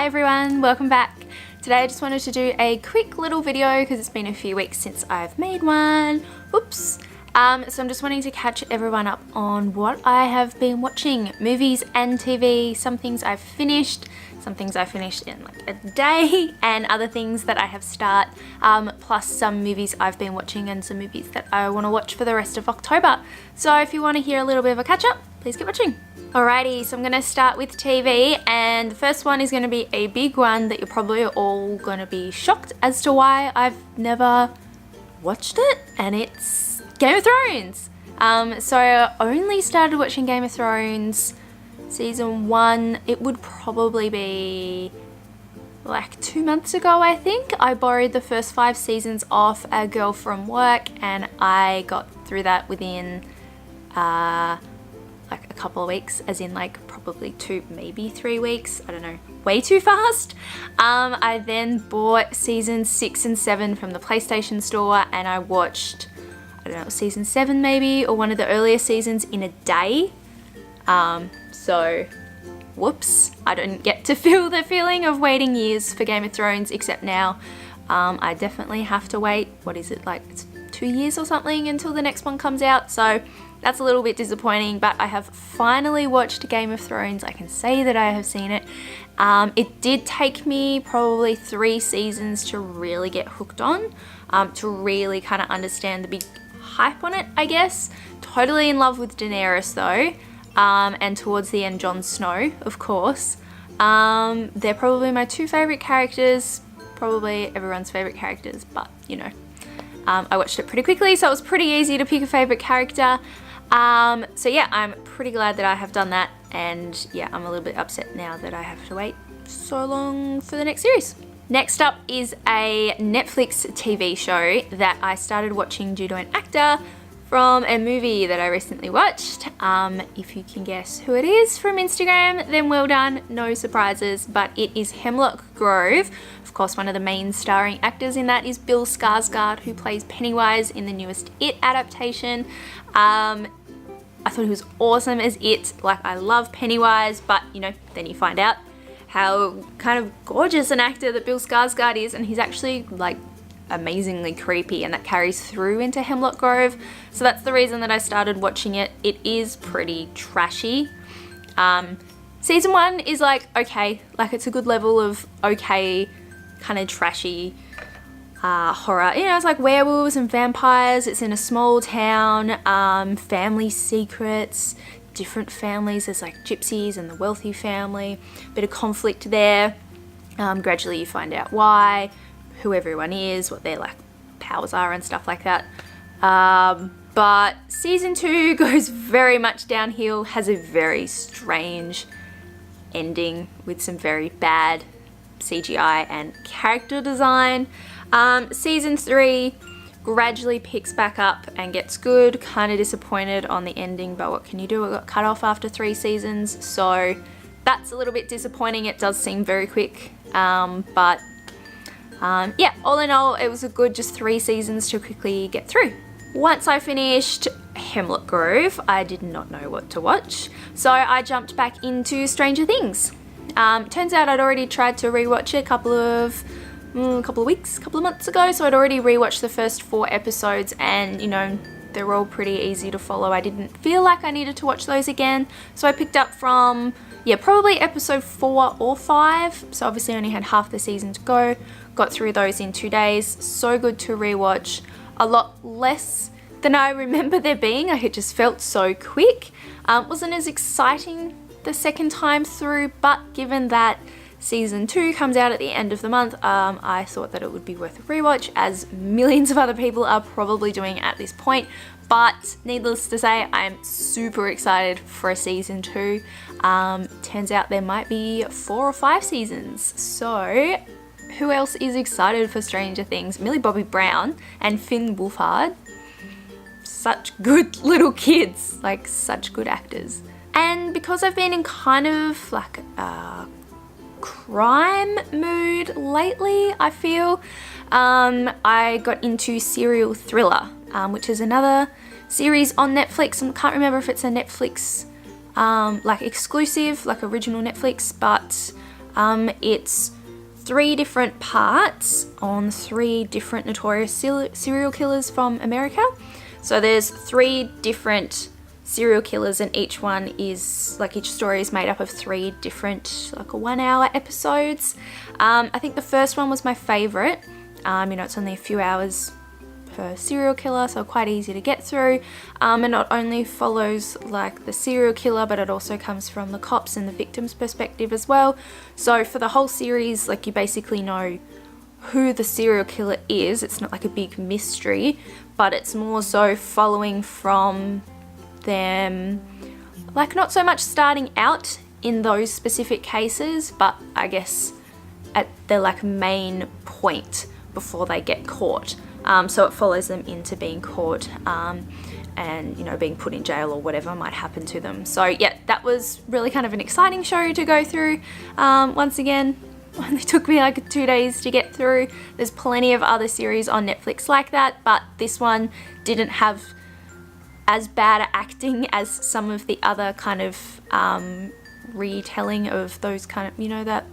Hi everyone, welcome back. Today I just wanted to do a quick little video because it's been a few weeks since I've made one. Oops. So I'm just wanting to catch everyone up on what I have been watching. Movies and TV, some things I've finished, some things I finished in like a day, and other things that I have started, plus some movies I've been watching and some movies that I want to watch for the rest of October. So if you want to hear a little bit of a catch up, please keep watching. Alrighty, so I'm going to start with TV, and the first one is going to be a big one that you're probably all going to be shocked as to why I've never watched it, and it's Game of Thrones. So I only started watching Game of Thrones season 1, it would probably be like 2 months ago, I think. I borrowed the first 5 seasons off a girl from work, and I got through that within like a couple of weeks, as in like probably 2, maybe 3 weeks, I don't know, way too fast. I then bought seasons 6 and 7 from the PlayStation store, and I watched, I don't know, season 7 maybe, or one of the earlier seasons in a day. So whoops, I don't get to feel the feeling of waiting years for Game of Thrones, except now I definitely have to wait, what is it, like it's 2 years or something until the next one comes out, so that's a little bit disappointing, but I have finally watched Game of Thrones. I can say that I have seen it. It did take me probably 3 seasons to really get hooked on, to really kind of understand the big hype on it, I guess. Totally in love with Daenerys though, and towards the end Jon Snow, of course. They're probably my 2 favourite characters, probably everyone's favourite characters, but you know. I watched it pretty quickly, so it was pretty easy to pick a favourite character. So yeah, I'm pretty glad that I have done that, and yeah, I'm a little bit upset now that I have to wait so long for the next series. Next up is a Netflix TV show that I started watching due to an actor from a movie that I recently watched. If you can guess who it is from Instagram, then well done, no surprises, but it is Hemlock Grove. Of course, one of the main starring actors in that is Bill Skarsgård, who plays Pennywise in the newest It adaptation. I thought he was awesome as It. Like, I love Pennywise, but you know, then you find out how kind of gorgeous an actor that Bill Skarsgård is, and he's actually like amazingly creepy, and that carries through into Hemlock Grove. So that's the reason that I started watching it. It is pretty trashy. Season 1 is like okay, like it's a good level of okay, kind of trashy horror. You know, it's like werewolves and vampires. It's in a small town, family secrets, different families. There's like gypsies and the wealthy family, bit of conflict there. Gradually you find out why, who everyone is, what their like powers are and stuff like that. But season 2 goes very much downhill, has a very strange ending with some very bad CGI and character design. Season 3 gradually picks back up and gets good. Kind of disappointed on the ending, but what can you do? It got cut off after 3 seasons, so that's a little bit disappointing. It does seem very quick, but yeah, all in all, it was a good just 3 seasons to quickly get through. Once I finished Hemlock Grove, I did not know what to watch, so I jumped back into Stranger Things. Turns out I'd already tried to rewatch it a couple of months ago, so I'd already rewatched the first 4 episodes, and you know, they're all pretty easy to follow. I didn't feel like I needed to watch those again, so I picked up from, yeah, probably episode 4 or 5, so obviously I only had half the season to go. Got through those in 2 days. So good to rewatch. A lot less than I remember there being. Like, it just felt so quick. Wasn't as exciting the second time through, but given that season 2 comes out at the end of the month, I thought that it would be worth a rewatch, as millions of other people are probably doing at this point. But needless to say, I'm super excited for a season 2. Turns out there might be 4 or 5 seasons. So who else is excited for Stranger Things? Millie Bobby Brown and Finn Wolfhard. Such good little kids, like such good actors. And because I've been in kind of like a crime mood lately, I feel, I got into Serial Thriller, which is another series on Netflix. I can't remember if it's a Netflix like exclusive, like original Netflix, but It's 3 different parts on 3 different notorious serial killers from America. So there's 3 different serial killers, and each one is, like, each story is made up of 3 different, like, 1-hour episodes. I think the first one was my favorite. It's only a few hours per serial killer, so quite easy to get through. And not only follows, like, the serial killer, but it also comes from the cops and the victim's perspective as well. So for the whole series, like, you basically know who the serial killer is. It's not like a big mystery, but it's more so following from them, like, not so much starting out in those specific cases, but I guess at their, like, main point before they get caught. So it follows them into being caught and, being put in jail or whatever might happen to them. So yeah, that was really kind of an exciting show to go through. Once again, only took me like 2 days to get through. There's plenty of other series on Netflix like that, but this one didn't have as bad acting as some of the other kind of retelling of those kind of, that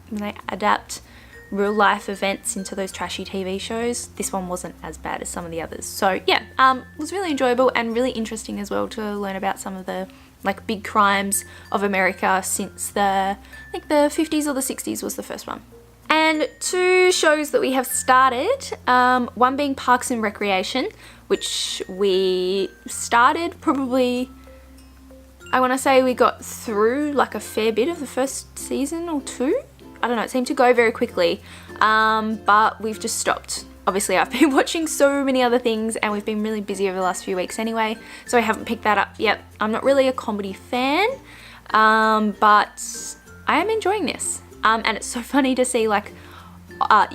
when they adapt real life events into those trashy TV shows. This one wasn't as bad as some of the others. So yeah, it was really enjoyable and really interesting as well to learn about some of the, like, big crimes of America since I think the 50s or the 60s was the first one. And 2 shows that we have started, one being Parks and Recreation, which we started probably, I want to say we got through like a fair bit of the first season or 2. I don't know, it seemed to go very quickly, but we've just stopped. Obviously, I've been watching so many other things and we've been really busy over the last few weeks anyway, so I haven't picked that up yet. I'm not really a comedy fan, but I am enjoying this. And it's so funny to see, like,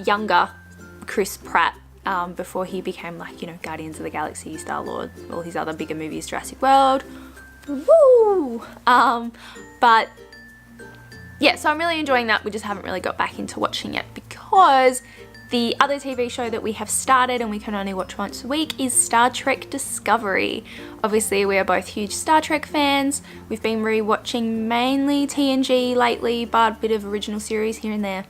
younger Chris Pratt, before he became, like, Guardians of the Galaxy, Star-Lord, all his other bigger movies, Jurassic World. Woo! But yeah, so I'm really enjoying that. We just haven't really got back into watching it because the other TV show that we have started and we can only watch once a week is Star Trek Discovery. Obviously, we are both huge Star Trek fans. We've been re-watching mainly TNG lately, but a bit of original series here and there.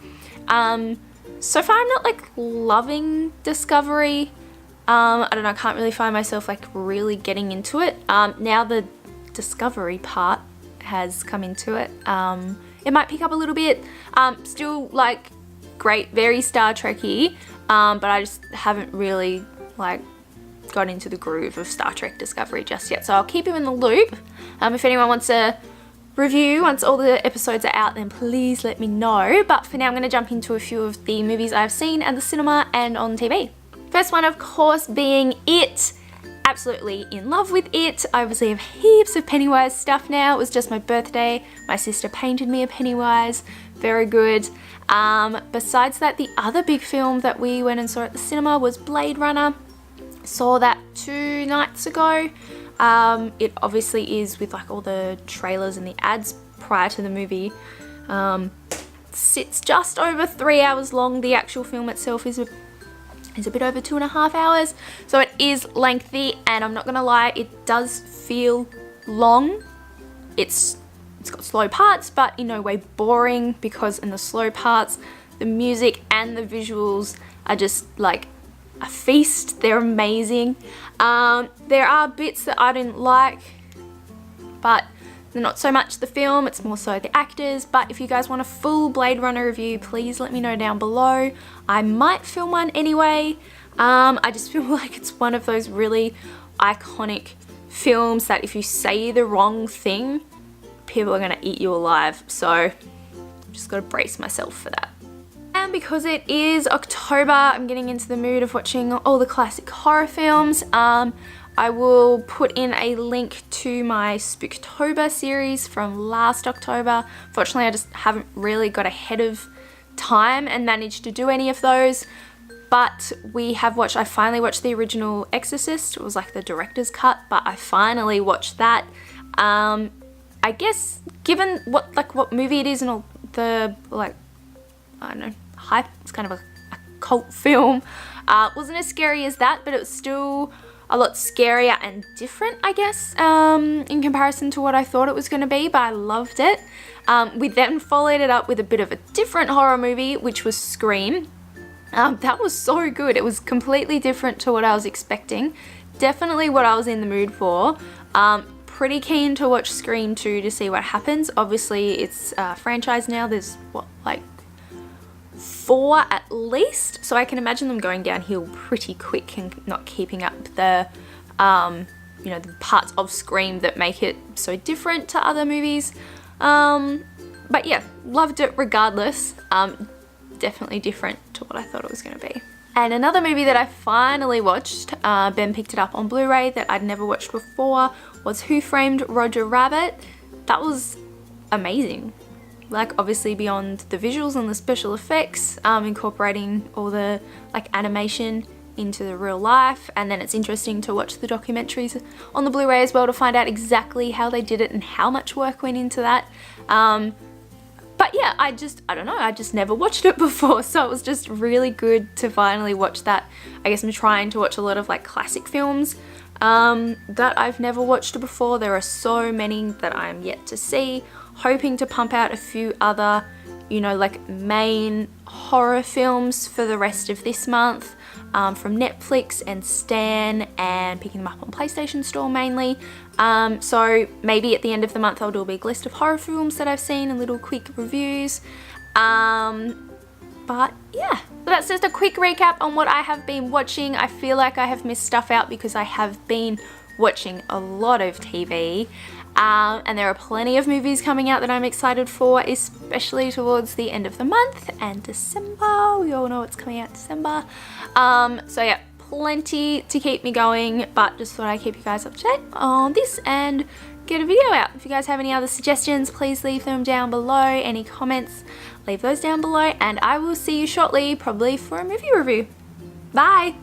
So far, I'm not, like, loving Discovery. I don't know, I can't really find myself, like, really getting into it. Now the Discovery part has come into it. It might pick up a little bit. Still, like, great, very Star Trek-y, but I just haven't really, like, got into the groove of Star Trek Discovery just yet. So I'll keep you in the loop. If anyone wants a review once all the episodes are out, then please let me know. But for now, I'm going to jump into a few of the movies I've seen at the cinema and on TV. First one, of course, being It. Absolutely in love with It. I obviously have heaps of Pennywise stuff now. It was just my birthday. My sister painted me a Pennywise. Very good. Besides that, the other big film that we went and saw at the cinema was Blade Runner. Saw that 2 nights ago. It obviously is with, like, all the trailers and the ads prior to the movie. It's just over 3 hours long. The actual film itself is a bit over 2.5 hours, so it is lengthy, and I'm not gonna lie, it does feel long. It's got slow parts, but in no way boring, because in the slow parts, the music and the visuals are just like a feast. They're amazing. There are bits that I didn't like, but they're not so much the film, it's more so the actors. But if you guys want a full Blade Runner review, please let me know down below. I might film one anyway. I just feel like it's one of those really iconic films that if you say the wrong thing, people are gonna eat you alive. So I've just gotta brace myself for that. And because it is October, I'm getting into the mood of watching all the classic horror films. I will put in a link to my Spooktober series from last October. Fortunately, I just haven't really got ahead of time and managed to do any of those. But I finally watched the original Exorcist. It was like the director's cut, but I finally watched that. I guess given what movie it is and all the, like, I don't know, hype, it's kind of a cult film. It wasn't as scary as that, but it was still a lot scarier and different, I guess, in comparison to what I thought it was going to be, but I loved it. We then followed it up with a bit of a different horror movie, which was Scream. That was so good. It was completely different to what I was expecting. Definitely what I was in the mood for. Pretty keen to watch Scream 2 to see what happens. Obviously, it's a franchise now. There's, what, like 4 at least? So I can imagine them going downhill pretty quick and not keeping up the, you know, the parts of Scream that make it so different to other movies. But yeah, loved it regardless. Definitely different to what I thought it was going to be. And another movie that I finally watched, Ben picked it up on Blu-ray, that I'd never watched before, was Who Framed Roger Rabbit. That was amazing. Like, obviously beyond the visuals and the special effects, incorporating all the like animation into the real life, and then it's interesting to watch the documentaries on the Blu-ray as well to find out exactly how they did it and how much work went into that. But yeah, I don't know, I just never watched it before, so it was just really good to finally watch that. I guess I'm trying to watch a lot of like classic films that I've never watched before. There are so many that I'm yet to see. Hoping to pump out a few other, you know, like main horror films for the rest of this month, from Netflix and Stan, and picking them up on PlayStation Store mainly. So maybe at the end of the month I'll do a big list of horror films that I've seen and little quick reviews. But yeah, that's just a quick recap on what I have been watching. I feel like I have missed stuff out because I have been watching a lot of TV. And there are plenty of movies coming out that I'm excited for, especially towards the end of the month and December. We all know what's coming out December. So yeah, plenty to keep me going, but just thought I'd keep you guys up to date on this and get a video out. If you guys have any other suggestions, please leave them down below. Any comments, leave those down below, and I will see you shortly, probably for a movie review. Bye!